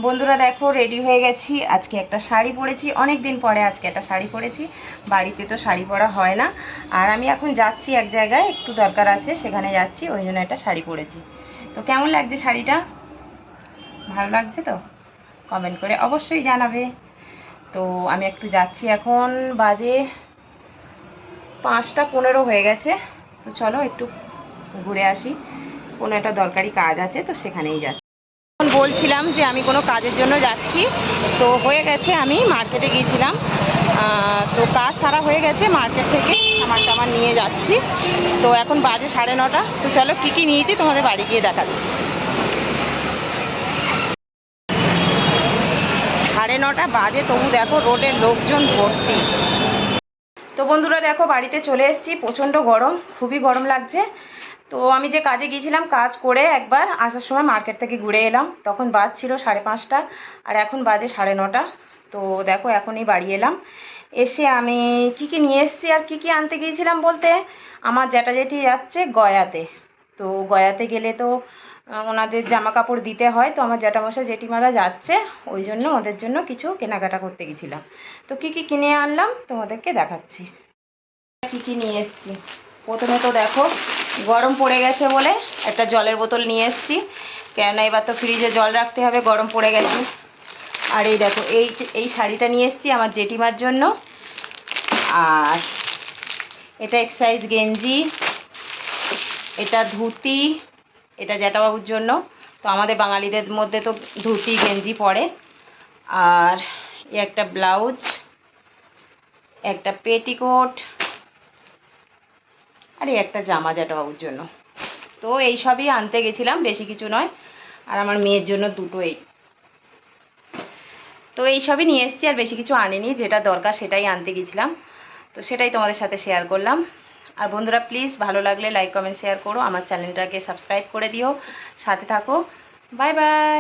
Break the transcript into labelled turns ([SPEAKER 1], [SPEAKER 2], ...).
[SPEAKER 1] বন্ধুরা দেখো রেডি হয়ে গেছি। আজকে একটা শাড়ি পরেছি, অনেক দিন পরে আজকে একটা শাড়ি পরেছি। বাড়িতে তো শাড়ি পরা হয় না, আর আমি এখন যাচ্ছি এক জায়গায়, একটু দরকার আছে, সেখানে যাচ্ছি, ওই জন্য একটা শাড়ি পরেছি। তো কেমন লাগছে শাড়িটা? ভালো লাগছে তো? কমেন্ট করে অবশ্যই জানাবে। তো আমি একটু যাচ্ছি, এখন বাজে 5টা 15 হয়ে গেছে। তো চলো একটু ঘুরে আসি, কোনো একটা দরকারি কাজ আছে, তো সেখানেই যাচ্ছি। বলছিলাম যে আমি কোনো কাজের জন্য যাচ্ছি, তো হয়ে গেছে, আমি মার্কেটে গিয়েছিলাম, তো কাজ সারা হয়ে গেছে, মার্কেট থেকে সামান টামান নিয়ে যাচ্ছি। তো এখন বাজে 9:30। তো চলো কী কী নিয়েছি তোমাদের বাড়ি গিয়ে দেখাচ্ছি। 9:30 বাজে, তবু দেখো রোডের লোকজন ভর্তি। তো বন্ধুরা দেখো বাড়িতে চলে এসেছি, প্রচণ্ড গরম, খুবই গরম লাগছে। তো আমি যে কাজে গিয়েছিলাম, কাজ করে একবার আসার সময় মার্কেট থেকে ঘুরে এলাম, তখন বাজছিল 5:30, আর এখন বাজে 9:30। তো দেখো এখনই বাড়ি এলাম, এসে আমি কি কি নিয়ে এসেছি আর কি কি আনতে গিয়েছিলাম বলতে, আমার জ্যাঠা জেঠি যাচ্ছে গয়াতে। তো গয়াতে গেলে তো ওনাদের জামা কাপড় দিতে হয়, তো আমার জ্যাঠামশাই জেঠিমারা যাচ্ছে, ওই জন্য ওদের জন্য কিছু কেনাকাটা করতে গেছিলাম। তো কি কি কিনে আনলাম তোমাদেরকে দেখাচ্ছি। কি কি নিয়ে এসেছি, প্রথমে তো দেখো গরম পড়ে গেছে বলে একটা জলের বোতল নিয়ে এসেছি, কেননা এবার তো ফ্রিজে জল রাখতে হবে, গরম পড়ে গেছে। আর এই দেখো এই শাড়িটা নিয়ে এসেছি আমার জেঠিমার জন্য। আর এটা এক্সারসাইজ গেঞ্জি, এটা ধুতি, এটা জ্যাঠাবাবুর জন্য। তো আমাদের বাঙালিদের মধ্যে তো ধুতি গেঞ্জি পরে। আর একটা ব্লাউজ, একটা পেটিকোট, আর একটা জামা জ্যাঠাবাবুর জন্য। তো এই সবই আনতে গেছিলাম, বেশি কিছু নয়। আর আমার মেয়ের জন্য দুটোই। তো এই সবই নিয়ে এসেছি, আর বেশি কিছু আনিনি, যেটা দরকার সেটাই আনতে গেছিলাম। তো সেটাই তোমাদের সাথে শেয়ার করলাম। আর বন্ধুরা প্লিজ ভালো লাগলে লাইক কমেন্ট শেয়ার করো, আমার চ্যানেলটাকে সাবস্ক্রাইব করে দিও, সাথে থাকো। Bye bye.